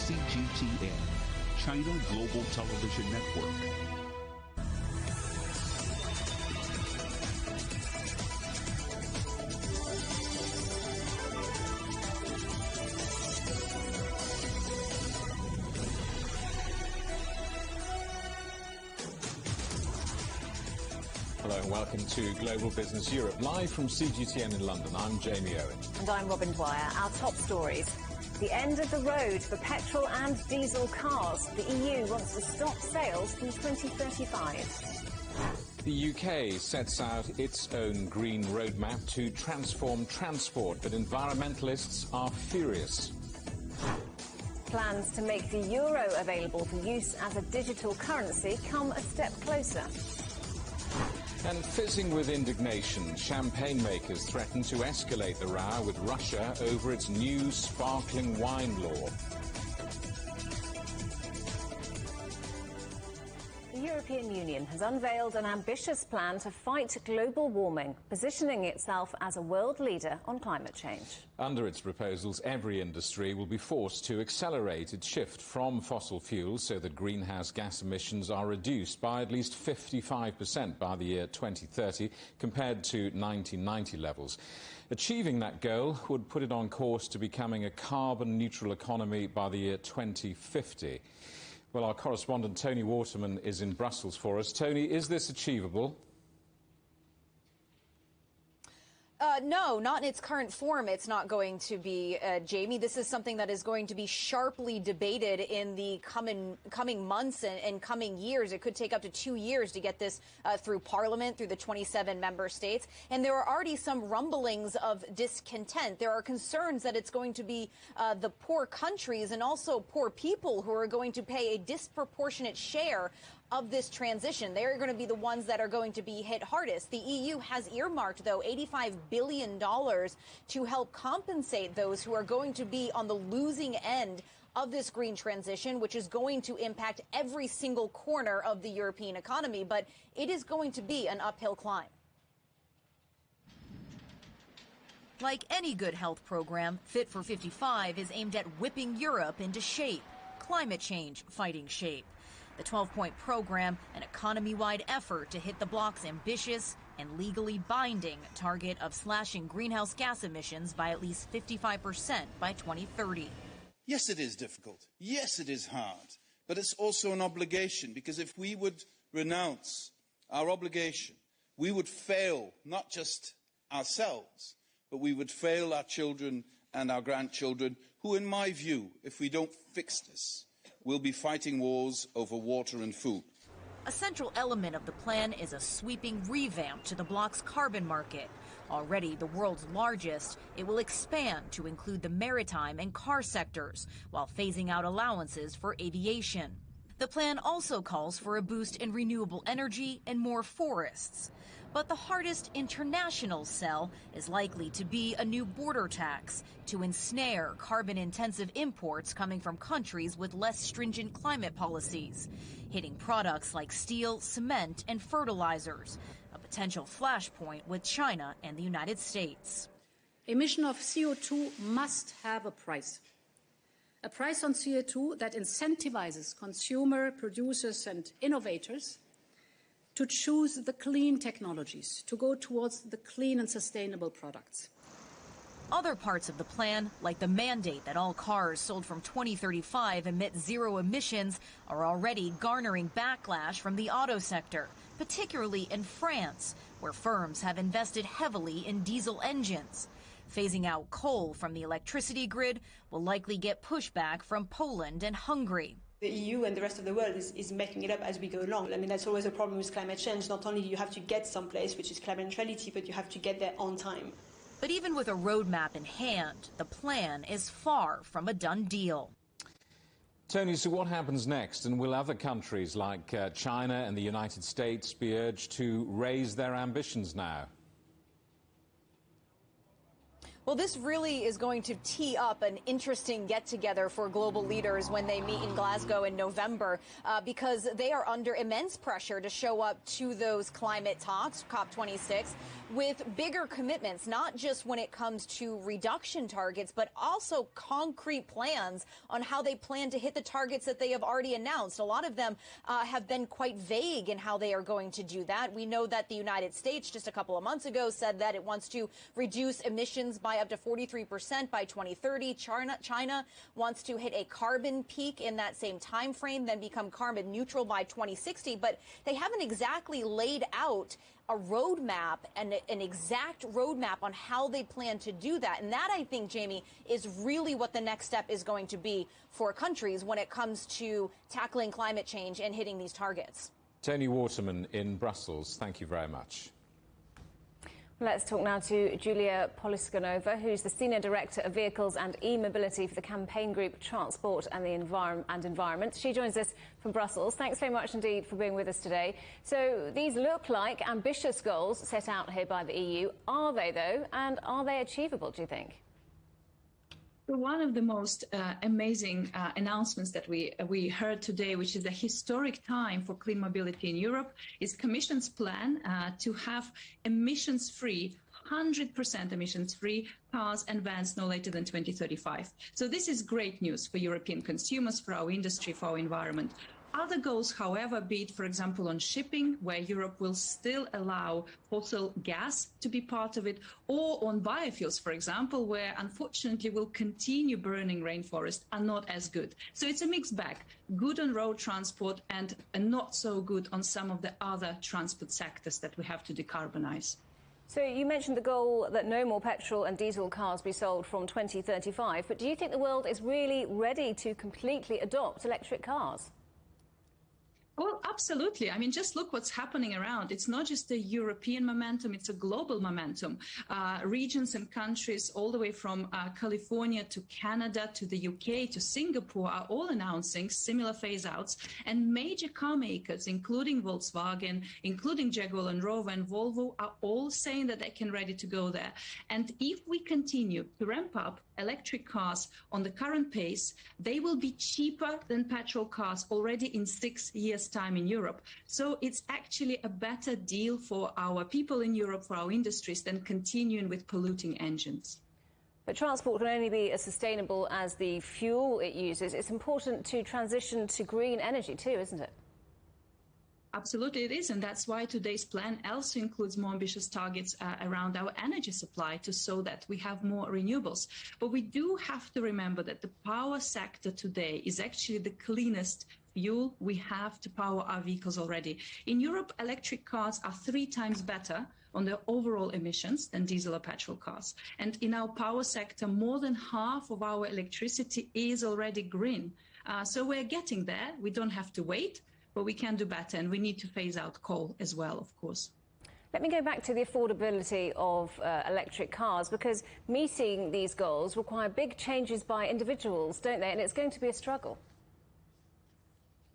CGTN, China Global Television Network. Hello and welcome to Global Business Europe, live from CGTN in London. I'm Jamie Owen. And I'm Robin Dwyer. Our top stories. The end of the road for petrol and diesel cars. The EU wants to stop sales from 2035. The UK sets out its own green roadmap to transform transport, but environmentalists are furious. Plans to make the euro available for use as a digital currency come a step closer. And fizzing with indignation, champagne makers threaten to escalate the row with Russia over its new sparkling wine law. The European Union has unveiled an ambitious plan to fight global warming, positioning itself as a world leader on climate change. Under its proposals, every industry will be forced to accelerate its shift from fossil fuels so that greenhouse gas emissions are reduced by at least 55% by the year 2030 compared to 1990 levels. Achieving that goal would put it on course to becoming a carbon-neutral economy by the year 2050. Well, our correspondent Tony Waterman is in Brussels for us. Tony, is this achievable? No, not in its current form. It's not going to be, Jamie. This is something that is going to be sharply debated in the coming months and coming years. It could take up to 2 years to get this through Parliament, through the 27 member states. And there are already some rumblings of discontent. There are concerns that it's going to be the poor countries and also poor people who are going to pay a disproportionate share of this transition. They're going to be the ones that are going to be hit hardest. The EU has earmarked, though, $85 billion to help compensate those who are going to be on the losing end of this green transition, which is going to impact every single corner of the European economy. But it is going to be an uphill climb. Like any good health program, Fit for 55 is aimed at whipping Europe into shape, climate change fighting shape. The 12-point program, an economy-wide effort to hit the bloc's ambitious and legally binding target of slashing greenhouse gas emissions by at least 55% by 2030. Yes, it is difficult. Yes, it is hard. But it's also an obligation, because if we would renounce our obligation, we would fail not just ourselves, but we would fail our children and our grandchildren, who, in my view, if we don't fix this, we'll be fighting wars over water and food. A central element of the plan is a sweeping revamp to the bloc's carbon market. Already the world's largest, it will expand to include the maritime and car sectors, while phasing out allowances for aviation. The plan also calls for a boost in renewable energy and more forests. But the hardest international sell is likely to be a new border tax to ensnare carbon-intensive imports coming from countries with less stringent climate policies, hitting products like steel, cement, and fertilizers, a potential flashpoint with China and the United States. Emission of CO2 must have a price on CO2 that incentivizes consumer, producers and innovators to choose the clean technologies, to go towards the clean and sustainable products. Other parts of the plan, like the mandate that all cars sold from 2035 emit zero emissions, are already garnering backlash from the auto sector, particularly in France, where firms have invested heavily in diesel engines. Phasing out coal from the electricity grid will likely get pushback from Poland and Hungary. The EU and the rest of the world is making it up as we go along. I mean, that's always a problem with climate change. Not only do you have to get someplace, which is climate neutrality, but you have to get there on time. But even with a roadmap in hand, the plan is far from a done deal. Tony, so what happens next? And will other countries like China and the United States be urged to raise their ambitions now? Well, this really is going to tee up an interesting get-together for global leaders when they meet in Glasgow in November, because they are under immense pressure to show up to those climate talks, COP26, with bigger commitments, not just when it comes to reduction targets, but also concrete plans on how they plan to hit the targets that they have already announced. A lot of them have been quite vague in how they are going to do that. We know that the United States just a couple of months ago said that it wants to reduce emissions by up to 43% by 2030. China wants to hit a carbon peak in that same time frame, then become carbon neutral by 2060. But they haven't exactly laid out a roadmap and an exact roadmap on how they plan to do that. And that, I think, Jamie, is really what the next step is going to be for countries when it comes to tackling climate change and hitting these targets. Tony Waterman in Brussels, thank you very much. Let's talk now to Julia Poliskanova, who's the Senior Director of Vehicles and E-Mobility for the campaign group Transport and the Environment. She joins us from Brussels. Thanks very much indeed for being with us today. So these look like ambitious goals set out here by the EU. Are they, though? And are they achievable, do you think? One of the most amazing announcements that we heard today, which is a historic time for clean mobility in Europe, is Commission's plan to have emissions-free, 100% emissions-free cars and vans no later than 2035. So this is great news for European consumers, for our industry, for our environment. Other goals, however, be it, for example, on shipping, where Europe will still allow fossil gas to be part of it, or on biofuels, for example, where unfortunately we'll continue burning rainforest, are not as good. So it's a mixed bag, good on road transport and not so good on some of the other transport sectors that we have to decarbonize. So you mentioned the goal that no more petrol and diesel cars be sold from 2035, but do you think the world is really ready to completely adopt electric cars? Well, absolutely. I mean, just look what's happening around. It's not just a European momentum, it's a global momentum. Regions and countries all the way from California to Canada to the UK to Singapore are all announcing similar phase-outs. And major car makers, including Volkswagen, including Jaguar Land Rover and Volvo, are all saying that they can ready to go there. And if we continue to ramp up electric cars on the current pace, they will be cheaper than petrol cars already in 6 years' time in Europe. So it's actually a better deal for our people in Europe, for our industries, than continuing with polluting engines. But transport can only be as sustainable as the fuel it uses. It's important to transition to green energy too, isn't it? Absolutely it is, and that's why today's plan also includes more ambitious targets around our energy supply so that we have more renewables. But we do have to remember that the power sector today is actually the cleanest fuel we have to power our vehicles already. In Europe, electric cars are 3 times better on their overall emissions than diesel or petrol cars. And in our power sector, more than half of our electricity is already green. So we're getting there. We don't have to wait. But we can do better, and we need to phase out coal as well, of course. Let me go back to the affordability of electric cars, because meeting these goals require big changes by individuals, don't they? And it's going to be a struggle.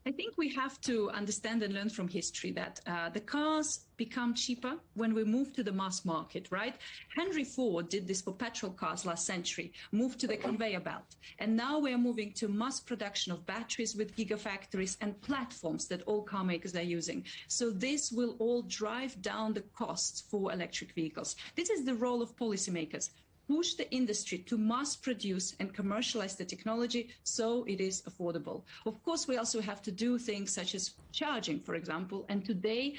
I think we have to understand and learn from history that the cars become cheaper when we move to the mass market, right? Henry Ford did this for petrol cars last century, moved to the conveyor belt. And now we're moving to mass production of batteries with gigafactories and platforms that all car makers are using. So this will all drive down the costs for electric vehicles. This is the role of policymakers. Push the industry to mass produce and commercialize the technology so it is affordable. Of course, we also have to do things such as charging, for example. And today,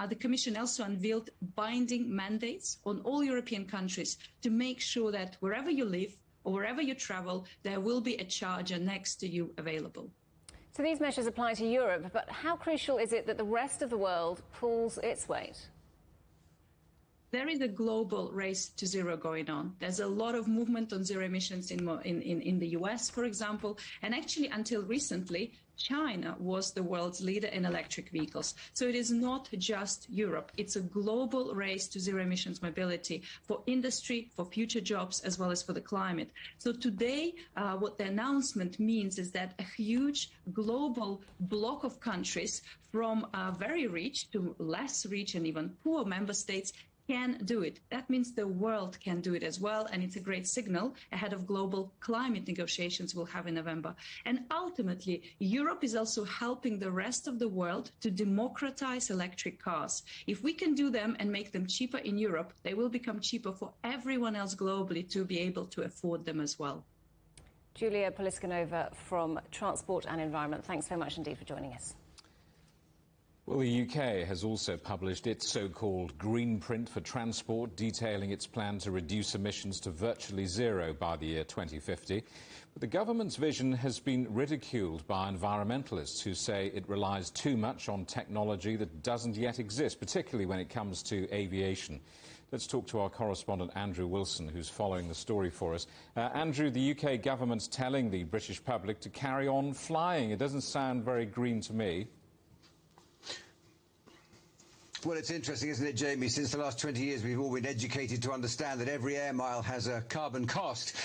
the Commission also unveiled binding mandates on all European countries to make sure that wherever you live or wherever you travel, there will be a charger next to you available. So these measures apply to Europe, but how crucial is it that the rest of the world pulls its weight? There is a global race to zero going on. There's a lot of movement on zero emissions in the US, for example. And actually, until recently, China was the world's leader in electric vehicles. So it is not just Europe. It's a global race to zero emissions mobility for industry, for future jobs, as well as for the climate. So today, what the announcement means is that a huge global block of countries from very rich to less rich and even poor member states can do it. That means the world can do it as well, and it's a great signal ahead of global climate negotiations we'll have in November. And ultimately, Europe is also helping the rest of the world to democratize electric cars. If we can do them and make them cheaper in Europe, they will become cheaper for everyone else globally to be able to afford them as well. Julia Poliskanova from Transport and Environment, thanks so much indeed for joining us. Well, the UK has also published its so-called Green Print for transport, detailing its plan to reduce emissions to virtually zero by the year 2050. But the government's vision has been ridiculed by environmentalists who say it relies too much on technology that doesn't yet exist, particularly when it comes to aviation. Let's talk to our correspondent Andrew Wilson, who's following the story for us. Andrew, the UK government's telling the British public to carry on flying. It doesn't sound very green to me. Well, it's interesting, isn't it, Jamie? Since the last 20 years, we've all been educated to understand that every air mile has a carbon cost.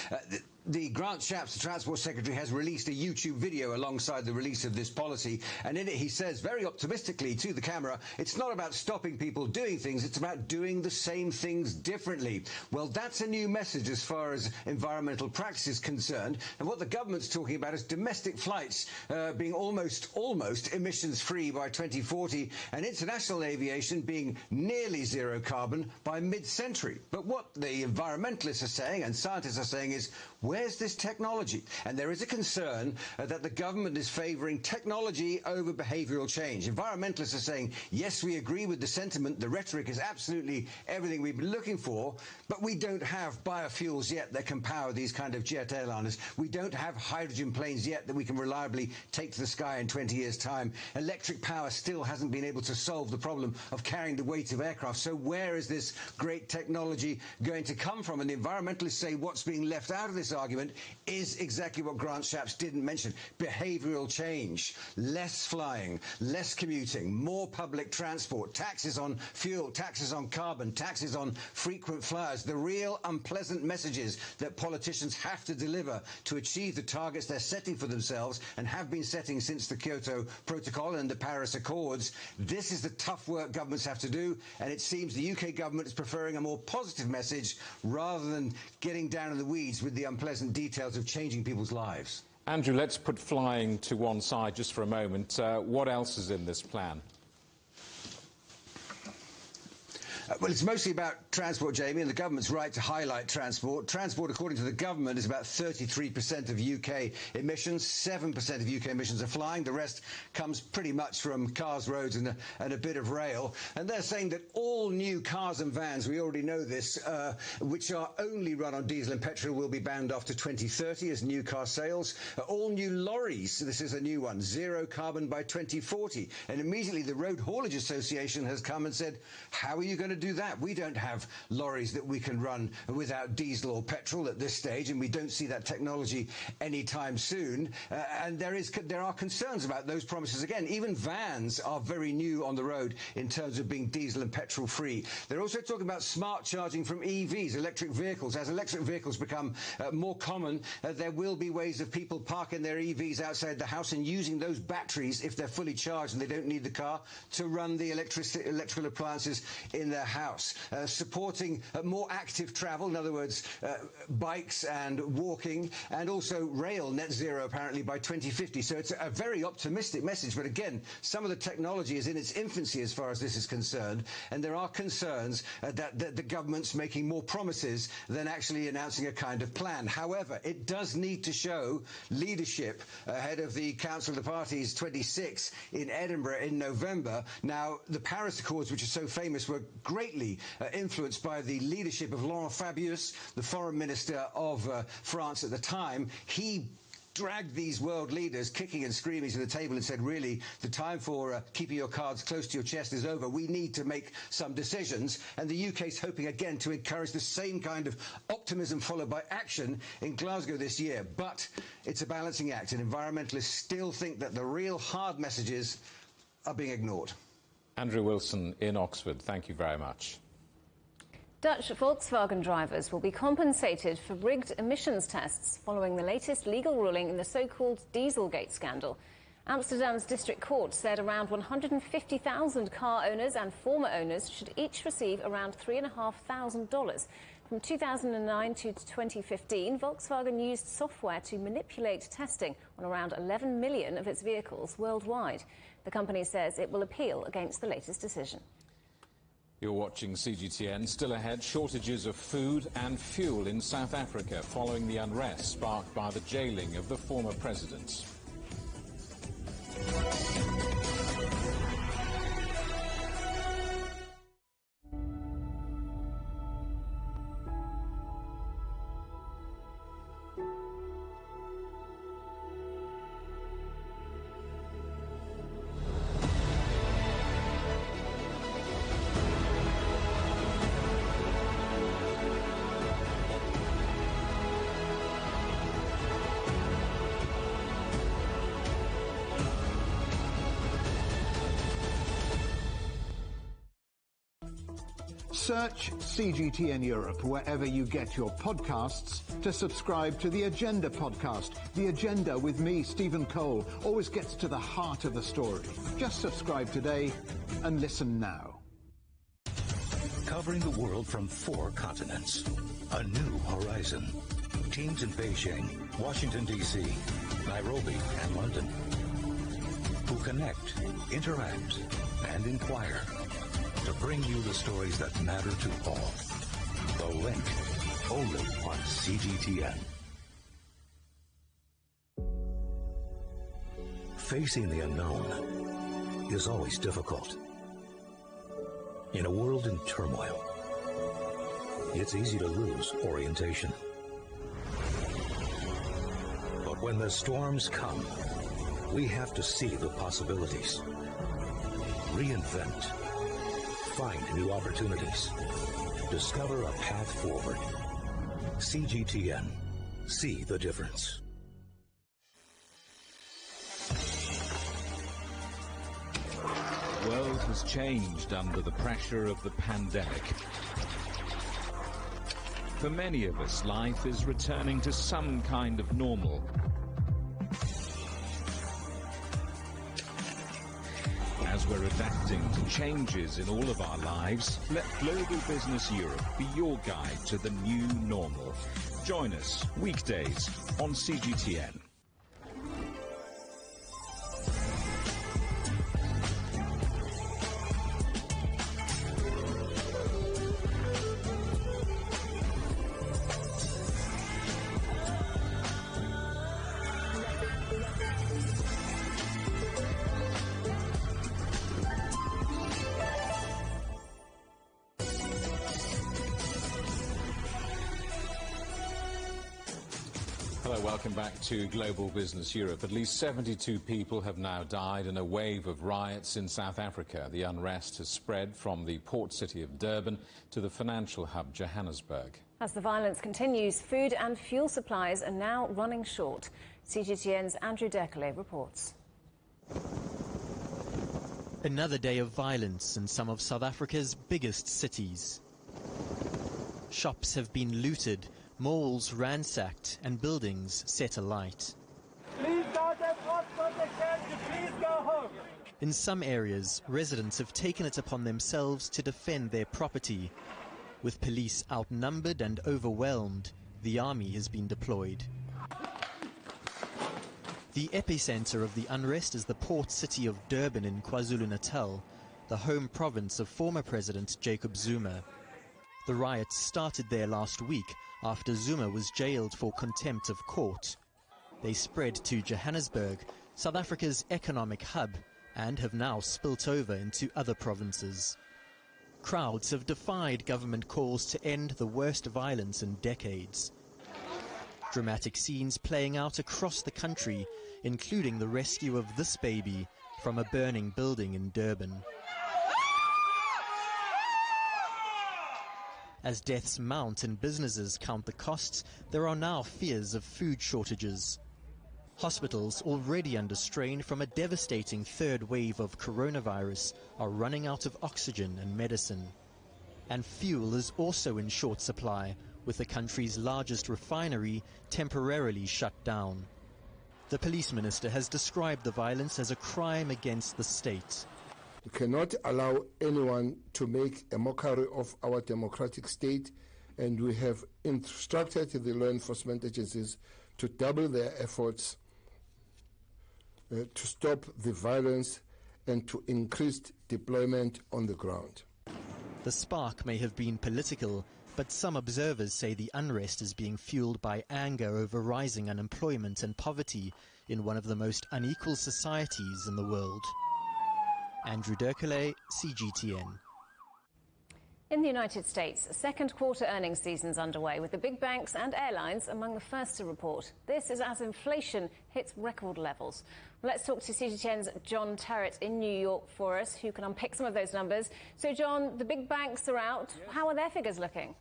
The Grant Shapps, the Transport Secretary, has released a YouTube video alongside the release of this policy, and in it he says very optimistically to the camera, it's not about stopping people doing things, it's about doing the same things differently. Well, that's a new message as far as environmental practice is concerned, and what the government's talking about is domestic flights being almost emissions-free by 2040, and international aviation being nearly zero carbon by mid-century. But what the environmentalists are saying, and scientists are saying, is where's this technology? And there is a concern that the government is favouring technology over behavioural change. Environmentalists are saying, yes, we agree with the sentiment, the rhetoric is absolutely everything we've been looking for, but we don't have biofuels yet that can power these kind of jet airliners. We don't have hydrogen planes yet that we can reliably take to the sky in 20 years' time. Electric power still hasn't been able to solve the problem of carrying the weight of aircraft. So where is this great technology going to come from? And the environmentalists say what's being left out of this argument is exactly what Grant Shapps didn't mention. Behavioural change, less flying, less commuting, more public transport, taxes on fuel, taxes on carbon, taxes on frequent flyers, the real unpleasant messages that politicians have to deliver to achieve the targets they're setting for themselves and have been setting since the Kyoto Protocol and the Paris Accords. This is the tough work governments have to do, and it seems the UK government is preferring a more positive message rather than getting down in the weeds with the unpleasant details of changing people's lives. Andrew, let's put flying to one side just for a moment. What else is in this plan? Well, it's mostly about transport, Jamie, and the government's right to highlight transport. Transport, according to the government, is about 33% of UK emissions. 7% of UK emissions are flying. The rest comes pretty much from cars, roads, and a bit of rail. And they're saying that all new cars and vans, we already know this, which are only run on diesel and petrol, will be banned after 2030 as new car sales. All new lorries, this is a new one, zero carbon by 2040. And immediately the Road Haulage Association has come and said, how are you going to do that? We don't have lorries that we can run without diesel or petrol at this stage, and we don't see that technology anytime soon. And there are concerns about those promises. Again, even vans are very new on the road in terms of being diesel and petrol free. They're also talking about smart charging from EVs, electric vehicles. As electric vehicles become more common, there will be ways of people parking their EVs outside the house and using those batteries, if they're fully charged and they don't need the car, to run the electrical appliances in their house. Supporting more active travel, in other words, bikes and walking, and also rail net zero apparently by 2050. So it's a very optimistic message, but again, some of the technology is in its infancy as far as this is concerned, and there are concerns that the government's making more promises than actually announcing a kind of plan. However, it does need to show leadership ahead of the Council of the Parties 26 in Edinburgh in November. Now, the Paris Accords, which are so famous, were greatly influenced by the leadership of Laurent Fabius, the foreign minister of France at the time. He dragged these world leaders kicking and screaming to the table and said, really, the time for keeping your cards close to your chest is over. We need to make some decisions. And the UK's hoping again to encourage the same kind of optimism followed by action in Glasgow this year. But it's a balancing act, and environmentalists still think that the real hard messages are being ignored. Andrew Wilson in Oxford, thank you very much. Dutch Volkswagen drivers will be compensated for rigged emissions tests following the latest legal ruling in the so-called Dieselgate scandal. Amsterdam's district court said around 150,000 car owners and former owners should each receive around $3,500. From 2009 to 2015, Volkswagen used software to manipulate testing on around 11 million of its vehicles worldwide. The company says it will appeal against the latest decision. You're watching CGTN. Still ahead, shortages of food and fuel in South Africa following the unrest sparked by the jailing of the former president. Search CGTN Europe wherever you get your podcasts to subscribe to The Agenda podcast. The Agenda with me, Stephen Cole, always gets to the heart of the story. Just subscribe today and listen now. Covering the world from 4 continents. A new horizon. Teams in Beijing, Washington, D.C., Nairobi, and London. Who connect, interact, and inquire to bring you the stories that matter to all. The Link, only on CGTN. Facing the unknown is always difficult. In a world in turmoil, it's easy to lose orientation. But when the storms come, we have to see the possibilities, reinvent, find new opportunities, discover a path forward. CGTN. See the difference. The world has changed under the pressure of the pandemic. For many of us, life is returning to some kind of normal. As we're adapting to changes in all of our lives, let Global Business Europe be your guide to the new normal. Join us weekdays on CGTN. Hello, welcome back to Global Business Europe. At least 72 people have now died in a wave of riots in South Africa. The unrest has spread from the port city of Durban to the financial hub Johannesburg. As the violence continues, food and fuel supplies are now running short. CGTN's Andrew Dekele reports. Another day of violence in some of South Africa's biggest cities. Shops have been looted, malls ransacked and buildings set alight. Please go to transport exchange, please go home. In some areas, residents have taken it upon themselves to defend their property. With police outnumbered and overwhelmed, the army has been deployed. The epicenter of the unrest is the port city of Durban in KwaZulu-Natal, the home province of former President Jacob Zuma. The riots started there last week after Zuma was jailed for contempt of court. They spread to Johannesburg, South Africa's economic hub, and have now spilt over into other provinces. Crowds have defied government calls to end the worst violence in decades. Dramatic scenes playing out across the country, including the rescue of this baby from a burning building in Durban. As deaths mount and businesses count the costs, there are now fears of food shortages. Hospitals, already under strain from a devastating third wave of coronavirus, are running out of oxygen and medicine. And fuel is also in short supply, with the country's largest refinery temporarily shut down. The police minister has described the violence as a crime against the state. We cannot allow anyone to make a mockery of our democratic state, and we have instructed the law enforcement agencies to double their efforts to stop the violence and to increase deployment on the ground. The spark may have been political, but some observers say the unrest is being fueled by anger over rising unemployment and poverty in one of the most unequal societies in the world. Andrew Derkele, CGTN. In the United States, second quarter earnings season's underway, with the big banks and airlines among the first to report. This is as inflation hits record levels. Let's talk to CGTN's John Terrett in New York for us, who can unpick some of those numbers. So, John, the big banks are out. How are their figures looking?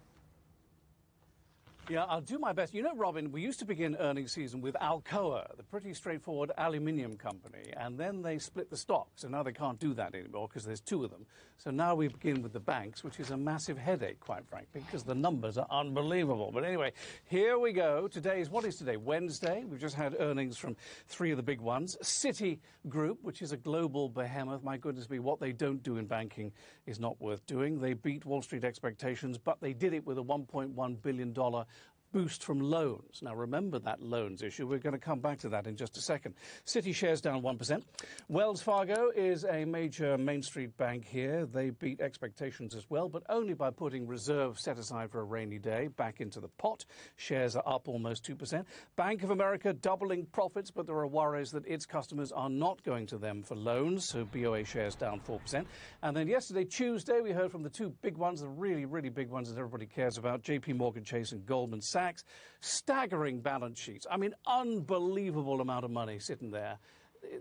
Yeah, I'll do my best. You know, Robin, we used to begin earnings season with Alcoa, the pretty straightforward aluminium company, and then they split the stock. So now they can't do that anymore because there's two of them. So now we begin with the banks, which is a massive headache, quite frankly, because the numbers are unbelievable. But anyway, here we go. What is today? Wednesday. We've just had earnings from three of the big ones. Citigroup, which is a global behemoth. My goodness me, what they don't do in banking is not worth doing. They beat Wall Street expectations, but they did it with a $1.1 billion boost from loans. Now, remember that loans issue. We're going to come back to that in just a second. Citi shares down 1%. Wells Fargo is a major Main Street bank here. They beat expectations as well, but only by putting reserves set aside for a rainy day back into the pot. Shares are up almost 2%. Bank of America doubling profits, but there are worries that its customers are not going to them for loans, so BOA shares down 4%. And then yesterday, Tuesday, we heard from the two big ones, the really, really big ones that everybody cares about, JP Morgan Chase and Goldman Sachs. Staggering balance sheets. I mean, unbelievable amount of money sitting there.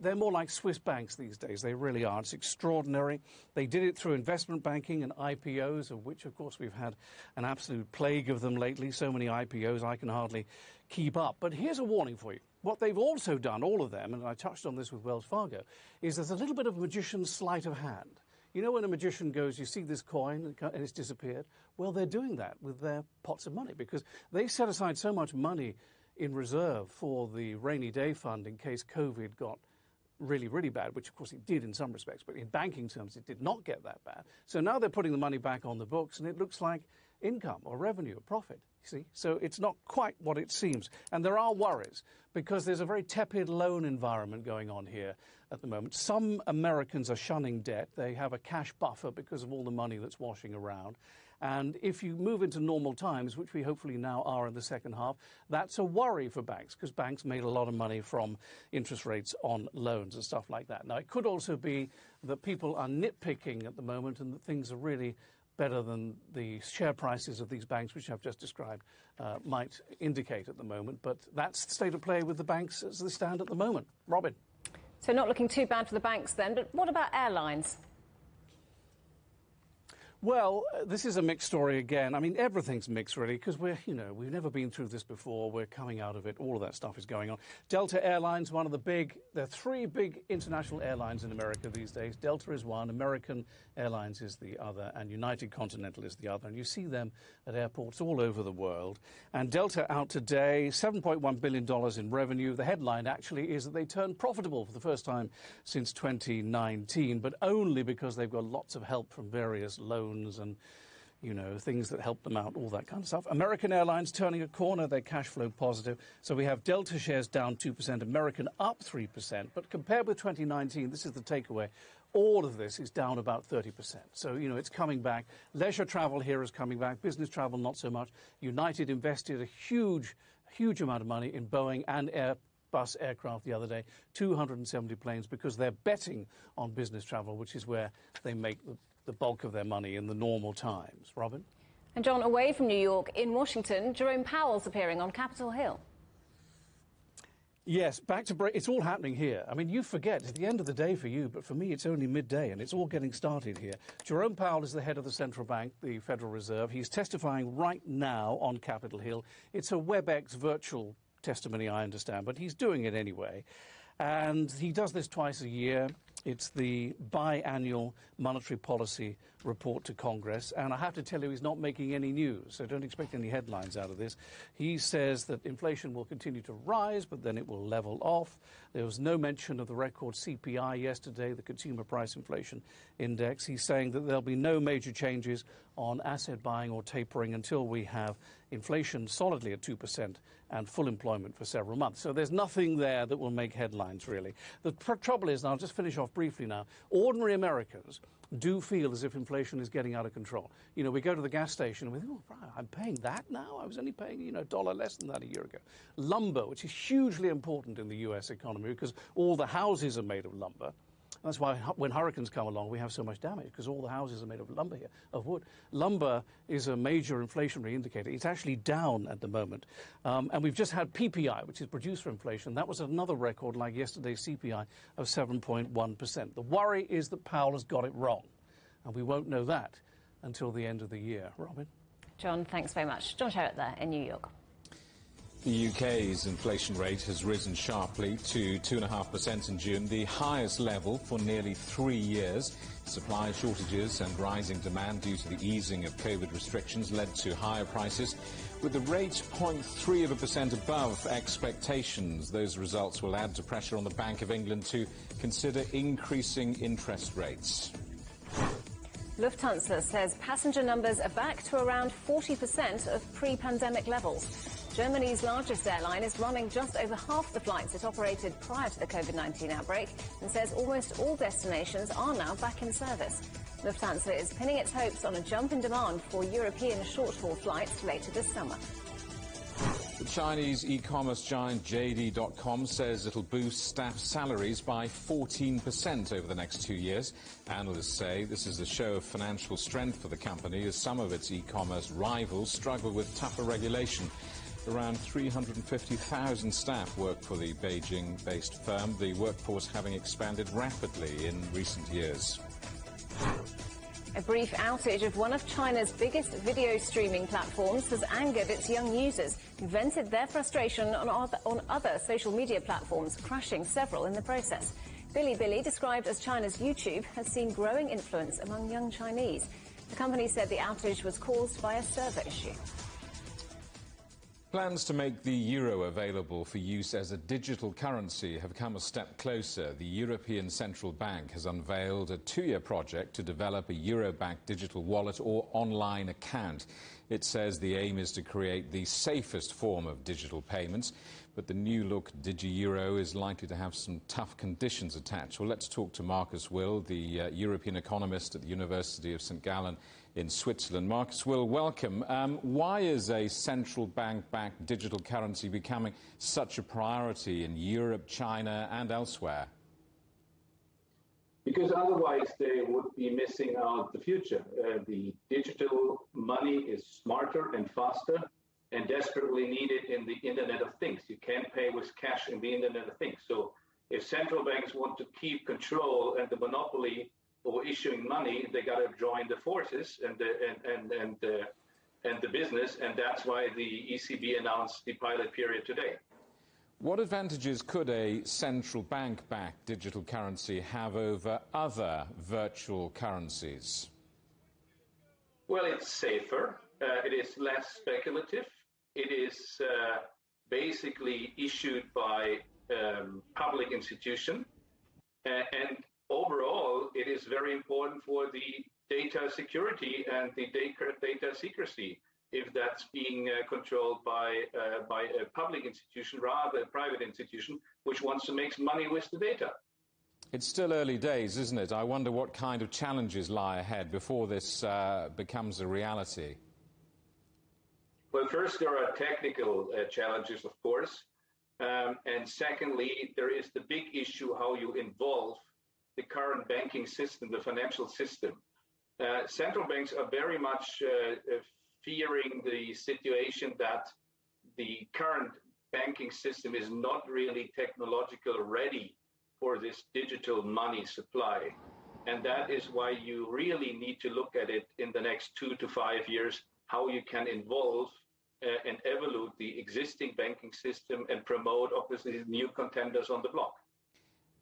They're more like Swiss banks these days. They really are. It's extraordinary. They did it through investment banking and IPOs, of which, of course, we've had an absolute plague of them lately. So many IPOs, I can hardly keep up. But here's a warning for you. What they've also done, all of them, and I touched on this with Wells Fargo, is there's a little bit of magician's sleight of hand. You know when a magician goes, you see this coin and it's disappeared? Well, they're doing that with their pots of money because they set aside so much money in reserve for the rainy day fund in case COVID got really, really bad, which of course it did in some respects, but in banking terms it did not get that bad. So now they're putting the money back on the books and it looks like income or revenue or profit, you see. So it's not quite what it seems. And there are worries because there's a very tepid loan environment going on here at the moment. Some Americans are shunning debt. They have a cash buffer because of all the money that's washing around. And if you move into normal times, which we hopefully now are in the second half, that's a worry for banks because banks made a lot of money from interest rates on loans and stuff like that. Now, it could also be that people are nitpicking at the moment and that things are really better than the share prices of these banks, which I've just described, might indicate at the moment. But that's the state of play with the banks as they stand at the moment. Robin. So not looking too bad for the banks then, but what about airlines? Well, this is a mixed story again. I mean, everything's mixed, really, because we've never been through this before. We're coming out of it. All of that stuff is going on. Delta Airlines, there are three big international airlines in America these days. Delta is one, American Airlines is the other, and United Continental is the other. And you see them at airports all over the world. And Delta out today, $7.1 billion in revenue. The headline actually is that they turned profitable for the first time since 2019, but only because they've got lots of help from various loans and, things that help them out, all that kind of stuff. American Airlines turning a corner, they're cash flow positive. So we have Delta shares down 2%, American up 3%. But compared with 2019, this is the takeaway, all of this is down about 30%. So, it's coming back. Leisure travel here is coming back. Business travel, not so much. United invested a huge amount of money in Boeing and Airbus aircraft the other day, 270 planes, because they're betting on business travel, which is where they make the bulk of their money in the normal times. Robin? And John, away from New York, in Washington, Jerome Powell's appearing on Capitol Hill. Yes, back to break. It's all happening here. I mean, you forget, it's the end of the day for you, but for me, it's only midday, and it's all getting started here. Jerome Powell is the head of the central bank, the Federal Reserve. He's testifying right now on Capitol Hill. It's a WebEx virtual testimony, I understand, but he's doing it anyway. And he does this twice a year. It's the biannual monetary policy report to Congress, and I have to tell you he's not making any news, so don't expect any headlines out of this. He says that inflation will continue to rise, but then it will level off. There was no mention of the record CPI yesterday, the Consumer Price Inflation Index. He's saying that there'll be no major changes on asset buying or tapering until we have inflation solidly at 2% and full employment for several months. So there's nothing there that will make headlines, really. The trouble is, and I'll just finish off briefly now, ordinary Americans do feel as if inflation is getting out of control. You know, we go to the gas station and we think, oh, right, I'm paying that now? I was only paying, you know, $1 less than that a year ago. Lumber, which is hugely important in the U.S. economy because all the houses are made of lumber. That's why when hurricanes come along, we have so much damage, because all the houses are made of lumber here, of wood. Lumber is a major inflationary indicator. It's actually down at the moment. And we've just had PPI, which is producer inflation. That was another record, like yesterday's CPI, of 7.1%. The worry is that Powell has got it wrong, and we won't know that until the end of the year. Robin? John, thanks very much. John Sherritt there in New York. The UK's inflation rate has risen sharply to 2.5% in June, the highest level for nearly 3 years. Supply shortages and rising demand due to the easing of COVID restrictions led to higher prices, with the rate 0.3% above expectations. Those results will add to pressure on the Bank of England to consider increasing interest rates. Lufthansa says passenger numbers are back to around 40% of pre-pandemic levels. Germany's largest airline is running just over half the flights it operated prior to the COVID-19 outbreak and says almost all destinations are now back in service. Lufthansa is pinning its hopes on a jump in demand for European short-haul flights later this summer. The Chinese e-commerce giant JD.com says it'll boost staff salaries by 14% over the next 2 years. Analysts say this is a show of financial strength for the company as some of its e-commerce rivals struggle with tougher regulation. Around 350,000 staff work for the Beijing-based firm, the workforce having expanded rapidly in recent years. A brief outage of one of China's biggest video streaming platforms has angered its young users, who vented their frustration on other social media platforms, crashing several in the process. Bilibili, described as China's YouTube, has seen growing influence among young Chinese. The company said the outage was caused by a server issue. Plans to make the euro available for use as a digital currency have come a step closer. The European Central Bank has unveiled a 2-year project to develop a euro-backed digital wallet or online account. It says the aim is to create the safest form of digital payments, but the new-look digi-euro is likely to have some tough conditions attached. Well, let's talk to Marcus Will, the European economist at the University of St. Gallen in Switzerland. Marcus Will, welcome. Why is a central bank-backed digital currency becoming such a priority in Europe, China and elsewhere? Because otherwise they would be missing out the future. The digital money is smarter and faster and desperately needed in the Internet of Things. You can't pay with cash in the Internet of Things. So if central banks want to keep control and the monopoly or issuing money, they got to join the forces and the business, and that's why the ECB announced the pilot period today. What advantages could a central bank-backed digital currency have over other virtual currencies? Well, it's safer. It is less speculative. It is basically issued by public institution, and overall, it is very important for the data security and the data secrecy if that's being controlled by a public institution rather than a private institution which wants to make money with the data. It's still early days, isn't it? I wonder what kind of challenges lie ahead before this becomes a reality. Well, first, there are technical challenges, of course. And secondly, there is the big issue how you involve the current banking system, the financial system. Central banks are very much fearing the situation that the current banking system is not really technologically ready for this digital money supply. And that is why you really need to look at it in the next 2 to 5 years, how you can involve and evolve the existing banking system and promote, obviously, new contenders on the block.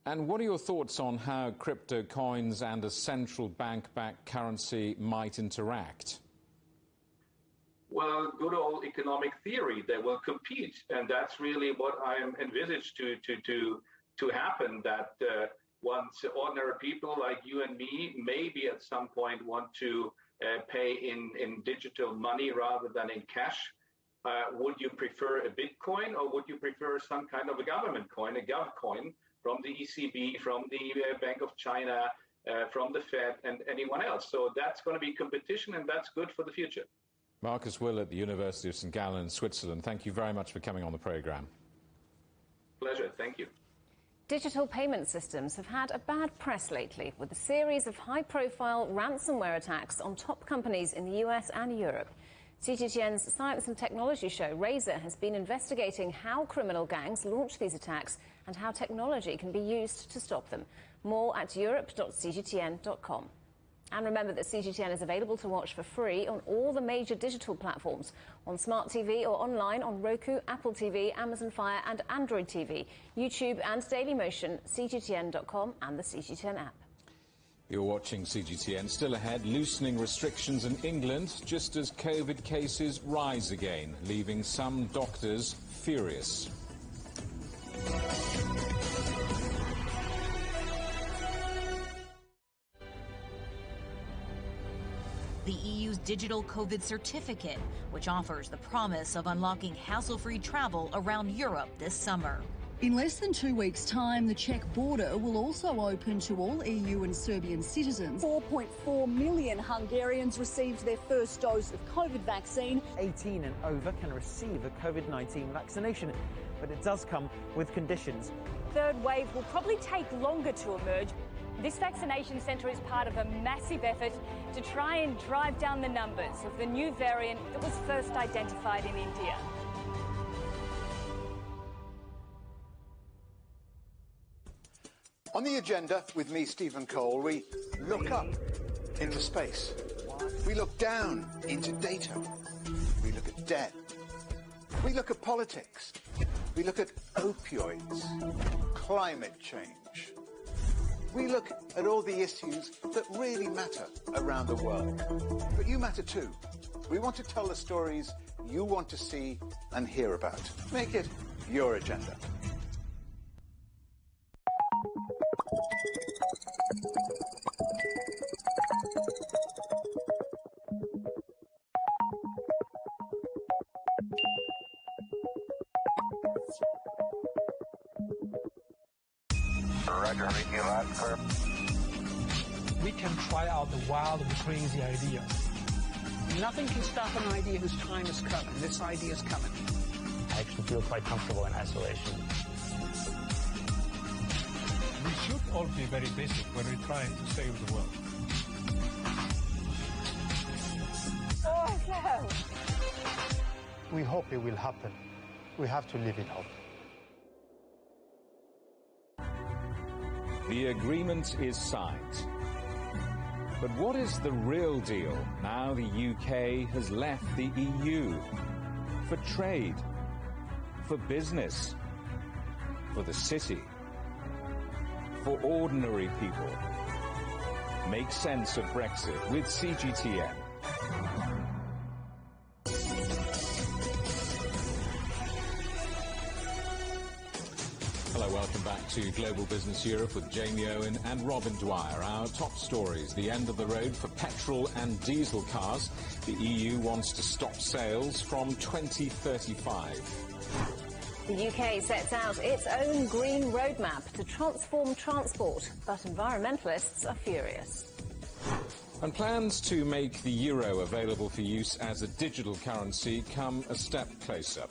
And what are your thoughts on how crypto coins and a central bank-backed currency might interact? Well, good old economic theory, they will compete. And that's really what I am envisaged to happen, that once ordinary people like you and me maybe at some point want to pay in digital money rather than in cash, would you prefer a Bitcoin or would you prefer some kind of a government coin, a gov coin from the ECB, from the Bank of China, from the Fed and anyone else? So that's going to be competition, and that's good for the future. Marcus Will at the University of St. Gallen in Switzerland, thank you very much for coming on the programme. Pleasure, thank you. Digital payment systems have had a bad press lately, with a series of high-profile ransomware attacks on top companies in the US and Europe. CGTN's Science and Technology show, Razor, has been investigating how criminal gangs launch these attacks and how technology can be used to stop them. More at europe.cgtn.com. And remember that CGTN is available to watch for free on all the major digital platforms, on Smart TV or online on Roku, Apple TV, Amazon Fire and Android TV, YouTube and Dailymotion, CGTN.com and the CGTN app. You're watching CGTN. Still ahead, loosening restrictions in England just as COVID cases rise again, leaving some doctors furious. The EU's digital COVID certificate, which offers the promise of unlocking hassle-free travel around Europe this summer. In less than 2 weeks' time, the Czech border will also open to all EU and Serbian citizens. 4.4 million Hungarians received their first dose of COVID vaccine. 18 and over can receive a COVID-19 vaccination, but it does come with conditions. Third wave will probably take longer to emerge. This vaccination centre is part of a massive effort to try and drive down the numbers of the new variant that was first identified in India. On the agenda with me, Stephen Cole, we look up into space. We look down into data. We look at debt. We look at politics. We look at opioids, climate change. We look at all the issues that really matter around the world. But you matter too. We want to tell the stories you want to see and hear about. Make it your agenda. Roger, reading you loud and clear. We can try out the wild and crazy ideas. Nothing can stop an idea whose time is coming. This idea is coming. I actually feel quite comfortable in isolation. We should all be very basic when we're trying to save the world. Oh, no! We hope it will happen. We have to live in hope. The agreement is signed. But what is the real deal now the UK has left the EU? For trade, for business, for the city, for ordinary people. Make sense of Brexit with CGTN. Hello, welcome back to Global Business Europe with Jamie Owen and Robin Dwyer. Our top stories: the end of the road for petrol and diesel cars. The EU wants to stop sales from 2035. The UK sets out its own green roadmap to transform transport, but environmentalists are furious. And plans to make the euro available for use as a digital currency come a step closer.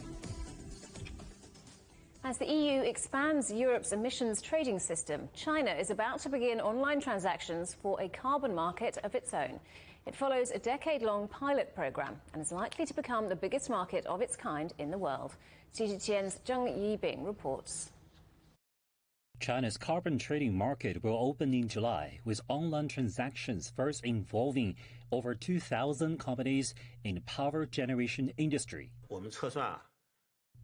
As the EU expands Europe's emissions trading system, China is about to begin online transactions for a carbon market of its own. It follows a decade-long pilot program and is likely to become the biggest market of its kind in the world. CGTN's Zheng Yibing reports. China's carbon trading market will open in July, with online transactions first involving over 2,000 companies in the power generation industry.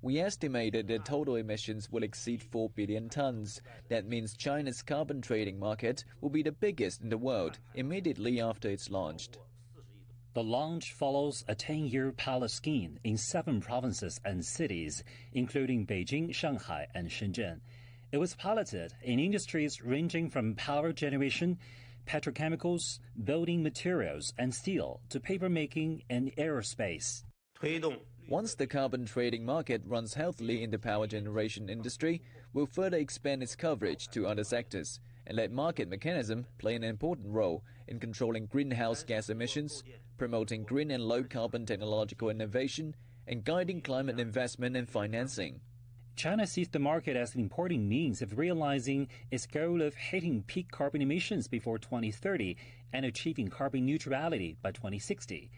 We estimated that total emissions will exceed 4 billion tons. That means China's carbon trading market will be the biggest in the world immediately after it's launched. The launch follows a 10-year pilot scheme in 7 provinces and cities, including Beijing, Shanghai, and Shenzhen. It was piloted in industries ranging from power generation, petrochemicals, building materials and steel to papermaking and aerospace. Once the carbon trading market runs healthily in the power generation industry, we'll further expand its coverage to other sectors and let market mechanism play an important role in controlling greenhouse gas emissions, promoting green and low-carbon technological innovation, and guiding climate investment and financing. China sees the market as an important means of realizing its goal of hitting peak carbon emissions before 2030 and achieving carbon neutrality by 2060.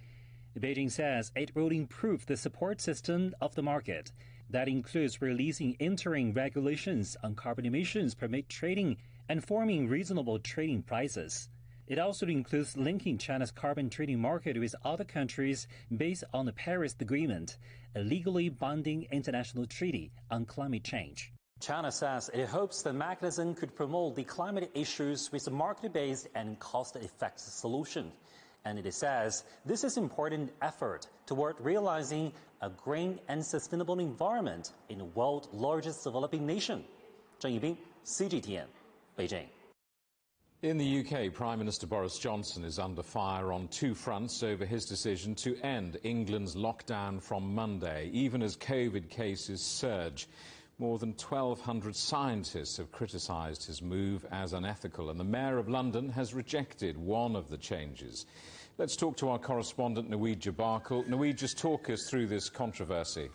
Beijing says it will improve the support system of the market. That includes releasing interim regulations on carbon emissions permit trading and forming reasonable trading prices. It also includes linking China's carbon trading market with other countries based on the Paris Agreement, a legally binding international treaty on climate change. China says it hopes the mechanism could promote the climate issues with a market-based and cost-effective solution. And it says this is an important effort toward realizing a green and sustainable environment in the world's largest developing nation. Zheng Yibing, CGTN, Beijing. In the UK, Prime Minister Boris Johnson is under fire on 2 fronts over his decision to end England's lockdown from Monday, even as COVID cases surge. More than 1,200 scientists have criticised his move as unethical, and the Mayor of London has rejected one of the changes. Let's talk to our correspondent, Naweed Jabarkal. Naweed, just talk us through this controversy.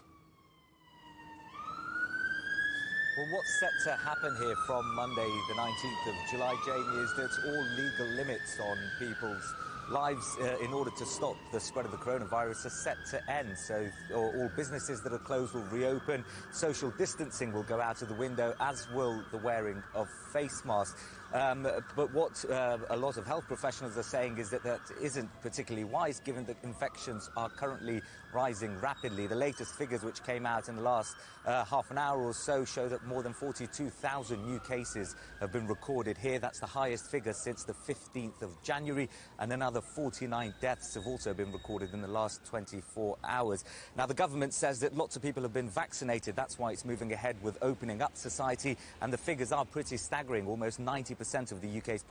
Well, what's set to happen here from Monday, the 19th of July, Jamie, is that all legal limits on people's lives in order to stop the spread of the coronavirus are set to end. So all businesses that are closed will reopen, social distancing will go out of the window, as will the wearing of face masks. But what a lot of health professionals are saying is that that isn't particularly wise, given that infections are currently rising rapidly. The latest figures which came out in the last half an hour or so show that more than 42,000 new cases have been recorded here. That's the highest figure since the 15th of January, and another 49 deaths have also been recorded in the last 24 hours. Now, the government says that lots of people have been vaccinated. That's why it's moving ahead with opening up society, and the figures are pretty staggering. Almost 90% of the UK's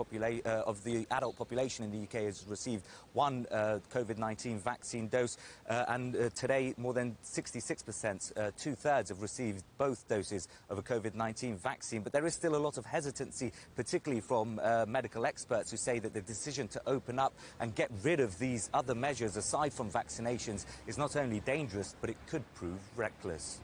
of the adult population in the UK has received one COVID-19 vaccine dose, and today more than 66%, 2/3, have received both doses of a COVID-19 vaccine. But there is still a lot of hesitancy, particularly from medical experts, who say that the decision to open up and get rid of these other measures aside from vaccinations is not only dangerous, but it could prove reckless.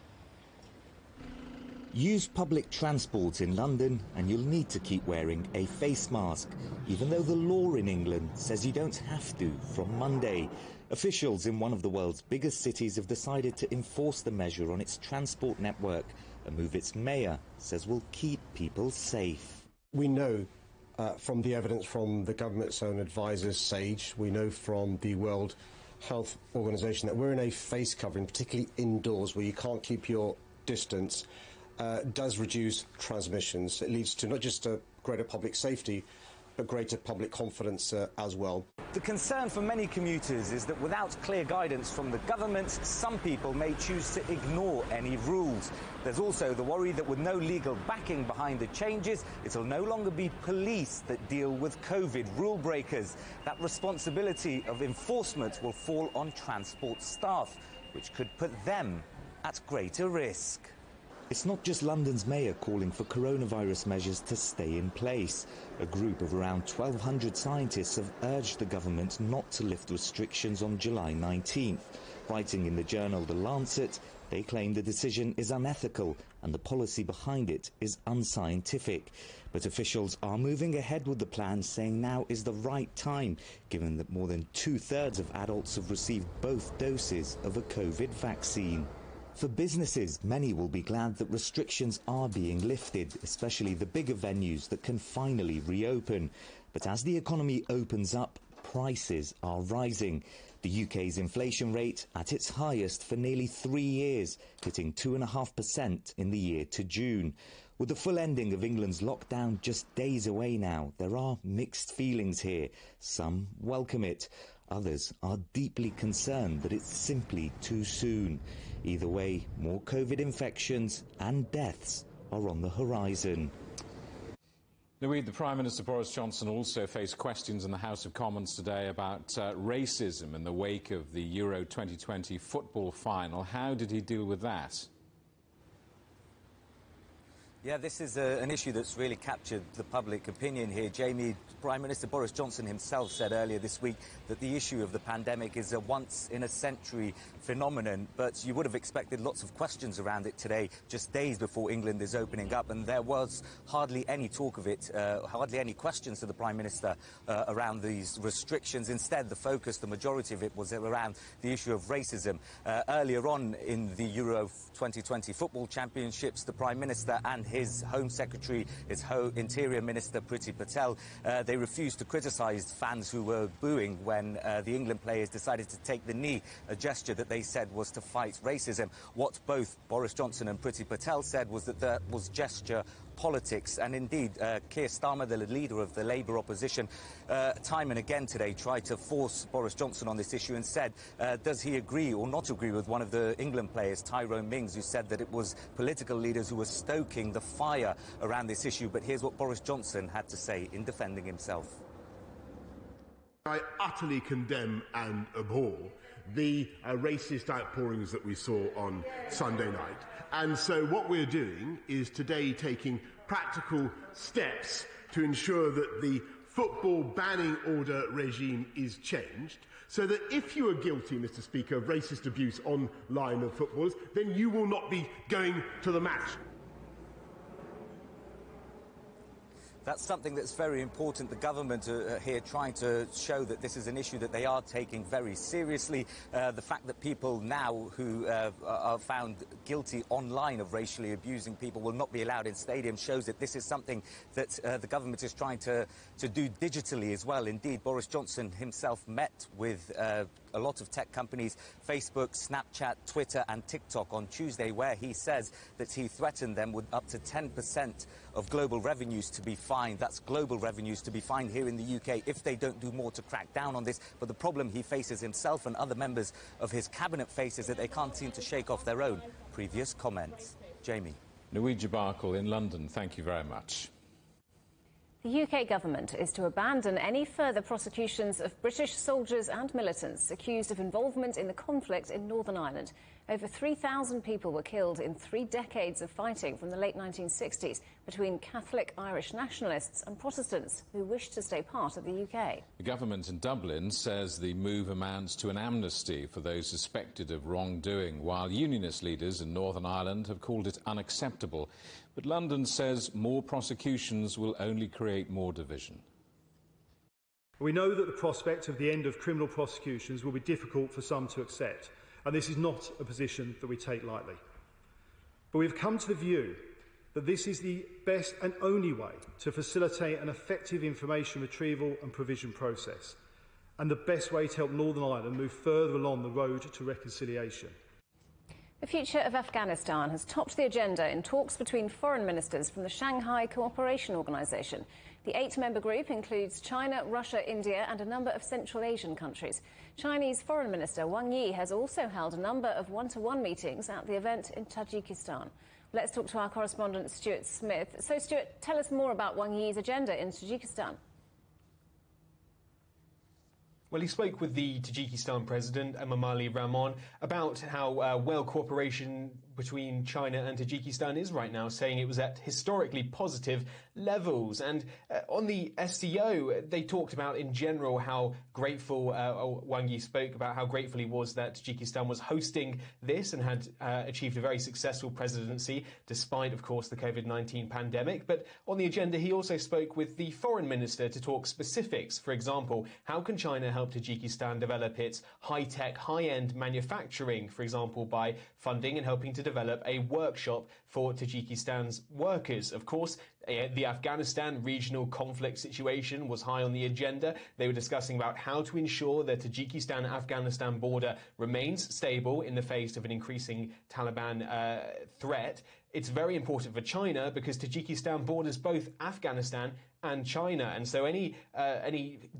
Use public transport in London and you'll need to keep wearing a face mask, even though the law in England says you don't have to from Monday. Officials in one of the world's biggest cities have decided to enforce the measure on its transport network, a move its mayor says will keep people safe. We know from the evidence from the government's own advisors, SAGE, we know from the World Health Organization that wearing a face covering, particularly indoors where you can't keep your distance, does reduce transmissions. It leads to not just a greater public safety, but greater public confidence as well. The concern for many commuters is that without clear guidance from the government, some people may choose to ignore any rules. There's also the worry that with no legal backing behind the changes, it'll no longer be police that deal with COVID rule breakers. That responsibility of enforcement will fall on transport staff, which could put them at greater risk. It's not just London's mayor calling for coronavirus measures to stay in place. A group of around 1,200 scientists have urged the government not to lift restrictions on July 19th. Writing in the journal The Lancet, they claim the decision is unethical and the policy behind it is unscientific. But officials are moving ahead with the plan, saying now is the right time, given that more than 2/3 of adults have received both doses of a COVID vaccine. For businesses, many will be glad that restrictions are being lifted, especially the bigger venues that can finally reopen. But as the economy opens up, prices are rising. The UK's inflation rate at its highest for nearly 3 years, hitting 2.5% in the year to June. With the full ending of England's lockdown just days away now, there are mixed feelings here. Some welcome it. Others are deeply concerned that it's simply too soon. Either way, more COVID infections and deaths are on the horizon. Louise, the Prime Minister Boris Johnson also faced questions in the House of Commons today about racism in the wake of the Euro 2020 football final. How did he deal with that? Yeah, this is an issue that's really captured the public opinion here. Jamie, Prime Minister Boris Johnson himself said earlier this week that the issue of the pandemic is a once-in-a-century phenomenon, but you would have expected lots of questions around it today, just days before England is opening up, and there was hardly any talk of it, hardly any questions to the Prime Minister around these restrictions. Instead, the focus, the majority of it, was around the issue of racism. Earlier on in the Euro 2020 football championships, the Prime Minister and his Home Secretary, his Interior Minister Priti Patel, they refused to criticise fans who were booing when the England players decided to take the knee, a gesture that they said was to fight racism. What both Boris Johnson and Priti Patel said was that that was gesture politics, and indeed Keir Starmer, the leader of the Labour opposition, time and again today tried to force Boris Johnson on this issue and said, does he agree or not agree with one of the England players, Tyrone Mings, who said that it was political leaders who were stoking the fire around this issue. But here's what Boris Johnson had to say in defending himself. I utterly condemn and abhor the racist outpourings that we saw on Sunday night. And so what we're doing is today taking practical steps to ensure that the football banning order regime is changed, so that if you are guilty, Mr. Speaker, of racist abuse online of footballers, then you will not be going to the match. That's something that's very important. The government are here trying to show that this is an issue that they are taking very seriously. The fact that people now who are found guilty online of racially abusing people will not be allowed in stadiums shows that this is something that the government is trying to do digitally as well. Indeed, Boris Johnson himself met with a lot of tech companies, Facebook, Snapchat, Twitter and TikTok on Tuesday, where he says that he threatened them with up to 10% of global revenues to be fined. That's global revenues to be fined here in the UK if they don't do more to crack down on this. But the problem he faces himself and other members of his cabinet face is that they can't seem to shake off their own previous comments. Jamie. Louise Jabarkle in London, thank you very much. The UK government is to abandon any further prosecutions of British soldiers and militants accused of involvement in the conflict in Northern Ireland. Over 3,000 people were killed in 3 decades of fighting from the late 1960s between Catholic Irish nationalists and Protestants who wished to stay part of the UK. The government in Dublin says the move amounts to an amnesty for those suspected of wrongdoing, while unionist leaders in Northern Ireland have called it unacceptable. But London says more prosecutions will only create more division. We know that the prospect of the end of criminal prosecutions will be difficult for some to accept, and this is not a position that we take lightly. But we have come to the view that this is the best and only way to facilitate an effective information retrieval and provision process, and the best way to help Northern Ireland move further along the road to reconciliation. The future of Afghanistan has topped the agenda in talks between foreign ministers from the Shanghai Cooperation Organization. The 8-member group includes China, Russia, India and a number of Central Asian countries. Chinese Foreign Minister Wang Yi has also held a number of one-to-one meetings at the event in Tajikistan. Let's talk to our correspondent Stuart Smith. So, Stuart, tell us more about Wang Yi's agenda in Tajikistan. Well, he spoke with the Tajikistan President, Emomali Rahmon, about how well cooperation between China and Tajikistan is right now, saying it was at historically positive levels. And on the SCO, they talked about in general how grateful, Wang Yi spoke about how grateful he was that Tajikistan was hosting this and had achieved a very successful presidency, despite, of course, the COVID-19 pandemic. But on the agenda, he also spoke with the foreign minister to talk specifics. For example, how can China help Tajikistan develop its high-tech, high-end manufacturing, for example, by funding and helping to to develop a workshop for Tajikistan's workers. Of course, the Afghanistan regional conflict situation was high on the agenda. They were discussing about how to ensure the Tajikistan-Afghanistan border remains stable in the face of an increasing Taliban threat. It's very important for China because Tajikistan borders both Afghanistan and China, and so any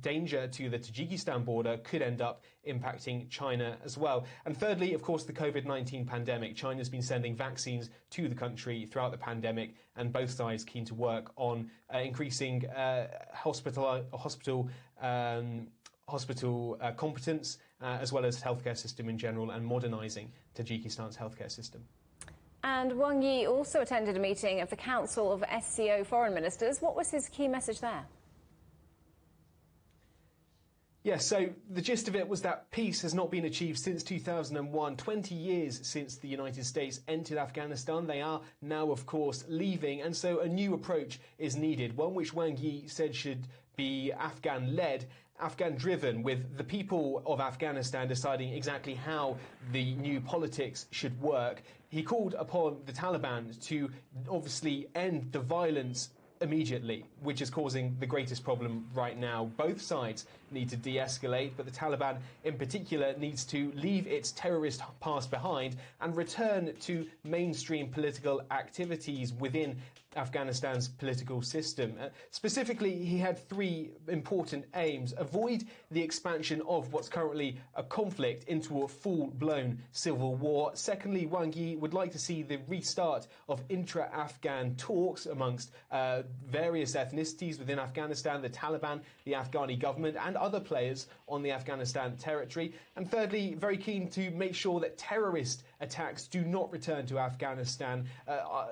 danger to the Tajikistan border could end up impacting China as well. And thirdly, of course, the COVID-19 pandemic. China's been sending vaccines to the country throughout the pandemic, and both sides keen to work on increasing hospital competence as well as healthcare system in general, and modernising Tajikistan's healthcare system. And Wang Yi also attended a meeting of the Council of SCO Foreign Ministers. What was his key message there? Yes, so the gist of it was that peace has not been achieved since 2001, 20 years since the United States entered Afghanistan. They are now, of course, leaving, and so a new approach is needed, one which Wang Yi said should be Afghan-led, Afghan-driven, with the people of Afghanistan deciding exactly how the new politics should work. He called upon the Taliban to obviously end the violence immediately, which is causing the greatest problem right now. Both sides need to de-escalate, but the Taliban in particular needs to leave its terrorist past behind and return to mainstream political activities within Afghanistan's political system. Specifically, he had three important aims: avoid the expansion of what's currently a conflict into a full-blown civil war. Secondly, Wang Yi would like to see the restart of intra-Afghan talks amongst various ethnicities within Afghanistan, the Taliban, the Afghani government, and other players on the Afghanistan territory. And thirdly, very keen to make sure that terrorist attacks do not return to Afghanistan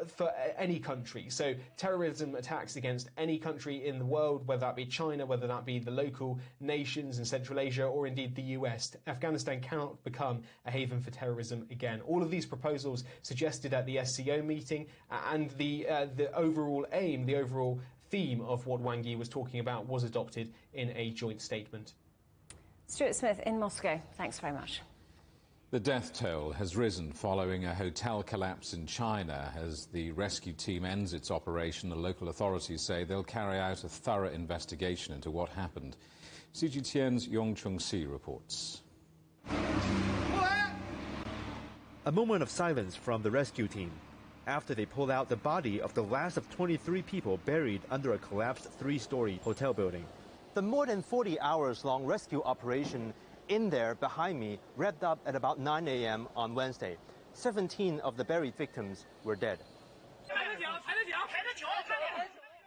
for any country. So terrorism attacks against any country in the world, whether that be China, whether that be the local nations in Central Asia, or indeed the US. Afghanistan cannot become a haven for terrorism again. All of these proposals suggested at the SCO meeting, and the overall aim, the overall theme of what Wang Yi was talking about was adopted in a joint statement. Stuart Smith in Moscow, thanks very much. The death toll has risen following a hotel collapse in China. As the rescue team ends its operation, the local authorities say they'll carry out a thorough investigation into what happened. CGTN's Yong Chung-si reports. A moment of silence from the rescue team after they pulled out the body of the last of 23 people buried under a collapsed three-story hotel building. The more than 40 hours long rescue operation in there behind me wrapped up at about 9 a.m. on Wednesday. 17 of the buried victims were dead.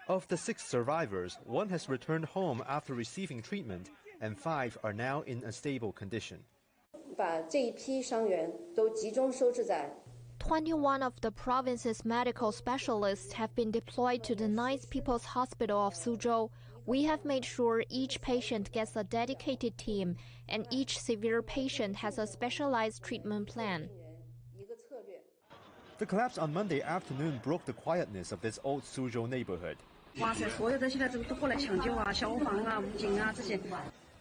Of the 6 survivors, 1 has returned home after receiving treatment, and 5 are now in a stable condition. 21 of the province's medical specialists have been deployed to the 9th People's Hospital of Suzhou. We have made sure each patient gets a dedicated team, and each severe patient has a specialized treatment plan. The collapse on Monday afternoon broke the quietness of this old Suzhou neighborhood.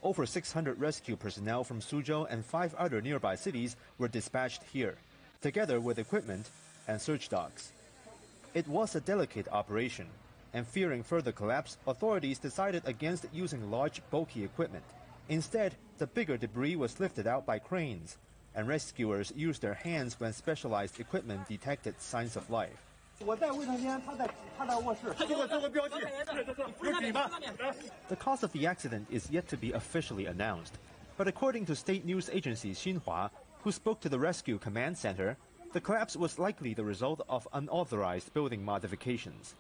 Over 600 rescue personnel from Suzhou and 5 other nearby cities were dispatched here, together with equipment and search dogs. It was a delicate operation, and fearing further collapse, authorities decided against using large, bulky equipment. Instead, the bigger debris was lifted out by cranes, and rescuers used their hands when specialized equipment detected signs of life. The cause of the accident is yet to be officially announced, but according to state news agency Xinhua, who spoke to the Rescue Command Center, the collapse was likely the result of unauthorized building modifications.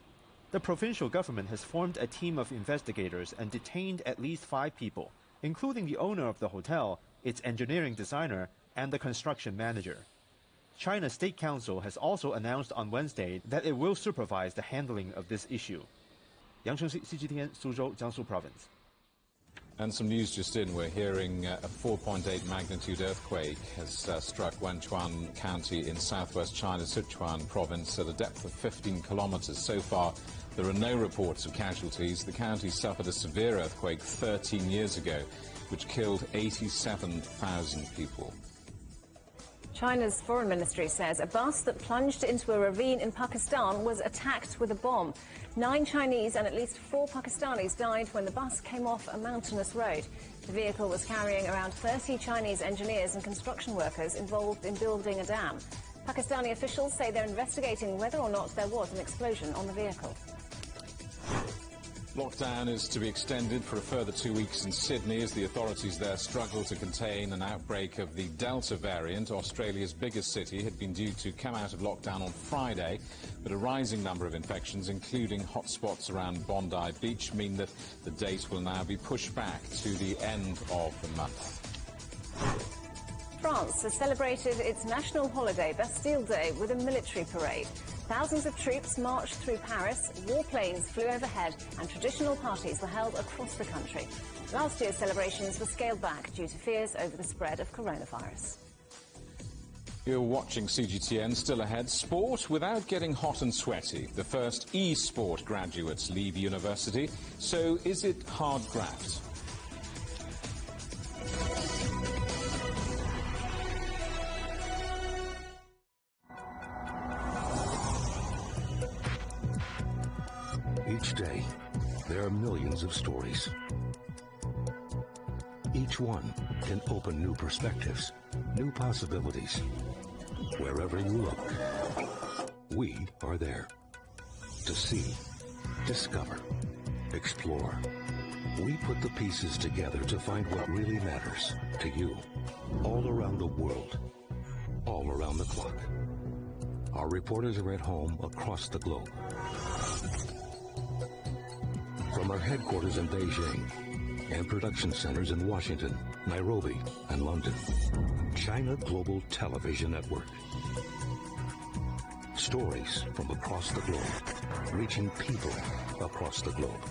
The provincial government has formed a team of investigators and detained at least 5 people, including the owner of the hotel, its engineering designer, and the construction manager. China's State Council has also announced on Wednesday that it will supervise the handling of this issue. Yang Cheng-si, CGTN, Suzhou, Jiangsu Province. And some news just in. We're hearing a 4.8 magnitude earthquake has struck Wenchuan County in southwest China's Sichuan province at a depth of 15 kilometers. So far, there are no reports of casualties. The county suffered a severe earthquake 13 years ago, which killed 87,000 people. China's foreign ministry says a bus that plunged into a ravine in Pakistan was attacked with a bomb. 9 Chinese and at least 4 Pakistanis died when the bus came off a mountainous road. The vehicle was carrying around 30 Chinese engineers and construction workers involved in building a dam. Pakistani officials say they're investigating whether or not there was an explosion on the vehicle. Lockdown is to be extended for a further 2 weeks in Sydney as the authorities there struggle to contain an outbreak of the Delta variant. Australia's biggest city had been due to come out of lockdown on Friday, but a rising number of infections, including hotspots around Bondi Beach, mean that the date will now be pushed back to the end of the month. France has celebrated its national holiday, Bastille Day, with a military parade. Thousands of troops marched through Paris, warplanes flew overhead, and traditional parties were held across the country. Last year's celebrations were scaled back due to fears over the spread of coronavirus. You're watching CGTN. Still ahead, sport without getting hot and sweaty. The first e-sport graduates leave university. So is it hard graft? Each day, there are millions of stories. Each one can open new perspectives, new possibilities. Wherever you look, we are there. To see, discover, explore. We put the pieces together to find what really matters to you. All around the world, all around the clock. Our reporters are at home across the globe. From our headquarters in Beijing and production centers in Washington, Nairobi, and London, China Global Television Network. Stories from across the globe, reaching people across the globe.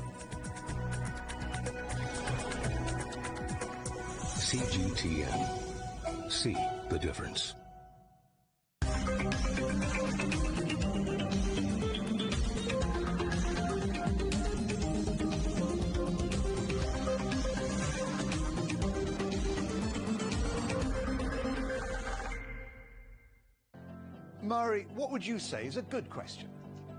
CGTN. See the difference. Mari, what would you say is a good question?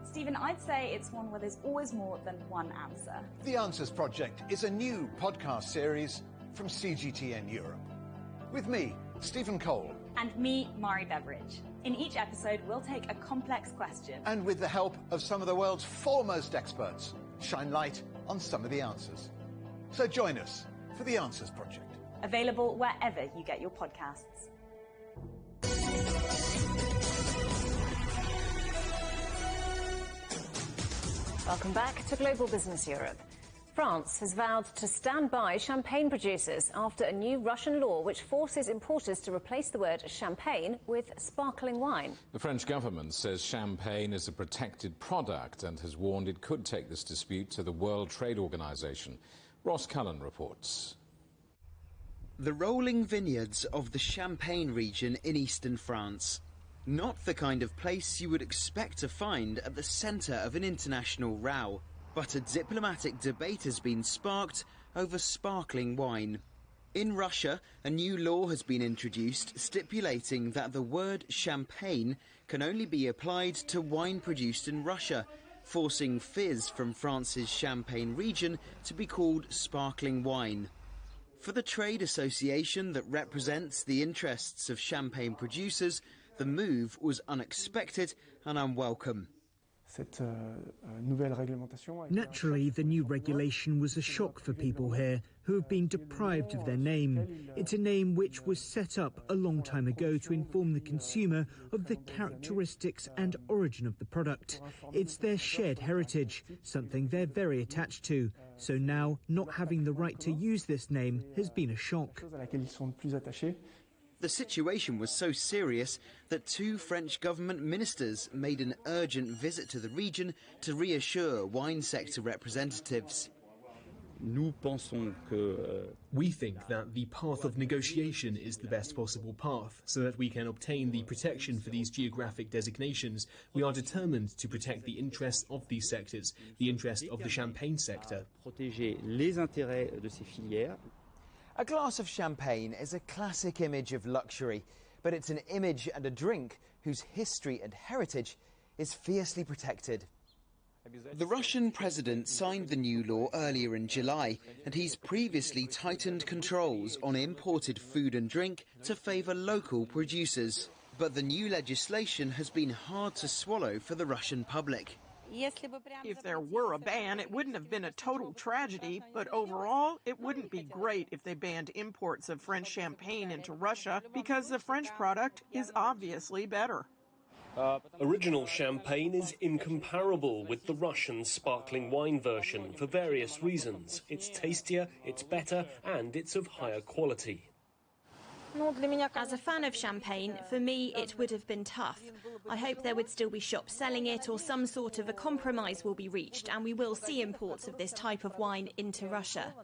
Stephen, I'd say it's one where there's always more than one answer. The Answers Project is a new podcast series from CGTN Europe. With me, Stephen Cole. And me, Mari Beveridge. In each episode, we'll take a complex question. And with the help of some of the world's foremost experts, shine light on some of the answers. So join us for The Answers Project. Available wherever you get your podcasts. Welcome back to Global Business Europe. France has vowed to stand by champagne producers after a new Russian law which forces importers to replace the word champagne with sparkling wine. The French government says champagne is a protected product and has warned it could take this dispute to the World Trade Organization. Ross Cullen reports. The rolling vineyards of the Champagne region in eastern France. Not the kind of place you would expect to find at the centre of an international row, but a diplomatic debate has been sparked over sparkling wine. In Russia, a new law has been introduced stipulating that the word champagne can only be applied to wine produced in Russia, forcing fizz from France's Champagne region to be called sparkling wine. For the trade association that represents the interests of champagne producers, the move was unexpected and unwelcome. Naturally, the new regulation was a shock for people here who have been deprived of their name. It's a name which was set up a long time ago to inform the consumer of the characteristics and origin of the product. It's their shared heritage, something they're very attached to. So now, not having the right to use this name has been a shock. The situation was so serious that 2 French government ministers made an urgent visit to the region to reassure wine sector representatives. We think that the path of negotiation is the best possible path, so that we can obtain the protection for these geographic designations. We are determined to protect the interests of these sectors, the interest of the champagne sector. A glass of champagne is a classic image of luxury, but it's an image and a drink whose history and heritage is fiercely protected. The Russian president signed the new law earlier in July, and he's previously tightened controls on imported food and drink to favour local producers. But the new legislation has been hard to swallow for the Russian public. If there were a ban, it wouldn't have been a total tragedy, but overall, it wouldn't be great if they banned imports of French champagne into Russia, because the French product is obviously better. Original champagne is incomparable with the Russian sparkling wine version for various reasons. It's tastier, it's better, and it's of higher quality. As a fan of champagne, for me it would have been tough. I hope there would still be shops selling it, or some sort of a compromise will be reached and we will see imports of this type of wine into Russia.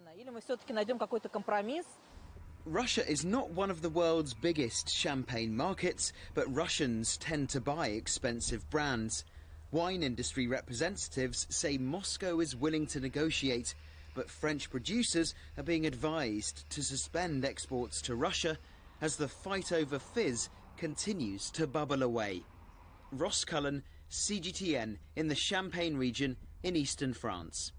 Russia is not one of the world's biggest champagne markets, but Russians tend to buy expensive brands. Wine industry representatives say Moscow is willing to negotiate, but French producers are being advised to suspend exports to Russia as the fight over fizz continues to bubble away. Ross Cullen, CGTN, in the Champagne region in eastern France.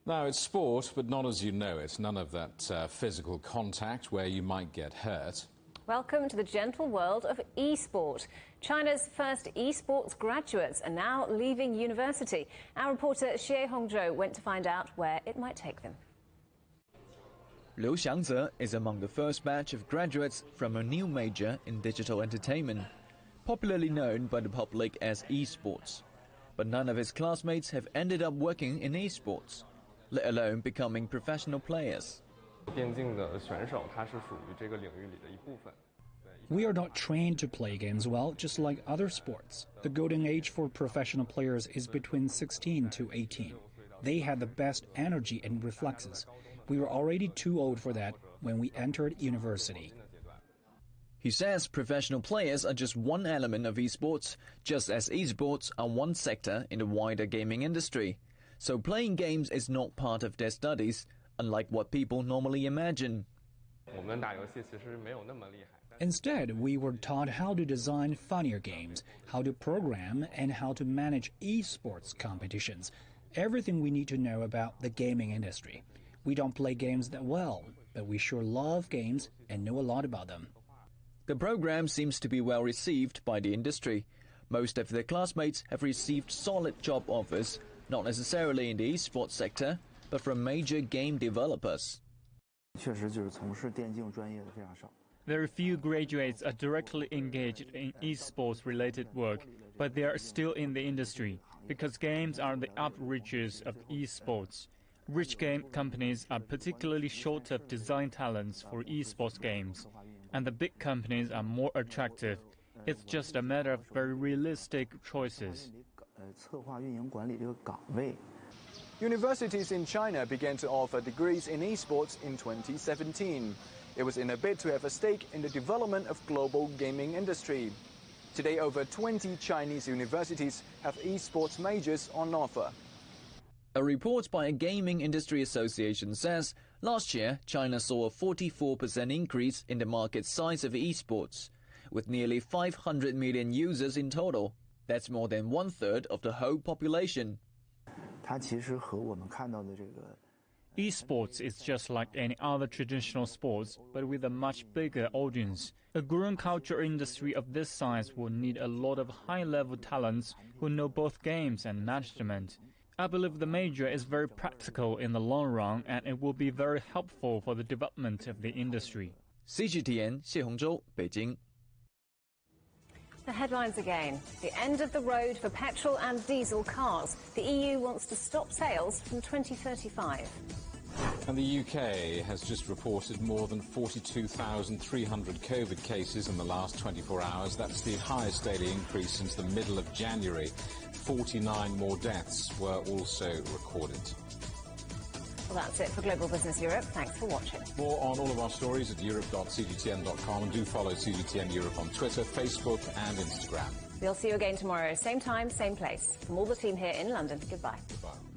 Now, it's sport, but not as you know it. None of that physical contact where you might get hurt. Welcome to the gentle world of e-sport. China's first e-sports graduates are now leaving university. Our reporter Xie Hongzhou went to find out where it might take them. Liu Xiangze is among the first batch of graduates from a new major in digital entertainment, popularly known by the public as e-sports. But none of his classmates have ended up working in e-sports, let alone becoming professional players. We are not trained to play games well, just like other sports. The golden age for professional players is between 16 to 18. They had the best energy and reflexes. We were already too old for that when we entered university. He says professional players are just one element of esports, just as esports are one sector in the wider gaming industry. So playing games is not part of their studies, unlike what people normally imagine. Instead, we were taught how to design funnier games, how to program, and how to manage esports competitions. Everything we need to know about the gaming industry. We don't play games that well, but we sure love games and know a lot about them. The program seems to be well received by the industry. Most of their classmates have received solid job offers, not necessarily in the esports sector, but from major game developers. Very few graduates are directly engaged in esports-related work, but they are still in the industry, because games are the outreaches of esports. Rich game companies are particularly short of design talents for esports games, and the big companies are more attractive. It's just a matter of very realistic choices. Universities in China began to offer degrees in esports in 2017. It was in a bid to have a stake in the development of global gaming industry. Today, over 20 Chinese universities have esports majors on offer. A report by a gaming industry association says last year China saw a 44% increase in the market size of esports, with nearly 500 million users in total. That's more than one-third of the whole population. Esports is just like any other traditional sports, but with a much bigger audience. A growing culture industry of this size will need a lot of high-level talents who know both games and management. I believe the major is very practical in the long run, and it will be very helpful for the development of the industry. CGTN, Xie Hongzhou, Beijing. The headlines again. The end of the road for petrol and diesel cars. The EU wants to stop sales from 2035. And the UK has just reported more than 42,300 COVID cases in the last 24 hours. That's the highest daily increase since the middle of January. 49 more deaths were also recorded. Well, that's it for Global Business Europe. Thanks for watching. More on all of our stories at europe.cgtn.com, and do follow CGTN Europe on Twitter, Facebook and Instagram. We'll see you again tomorrow, same time, same place. From all the team here in London, goodbye. Goodbye.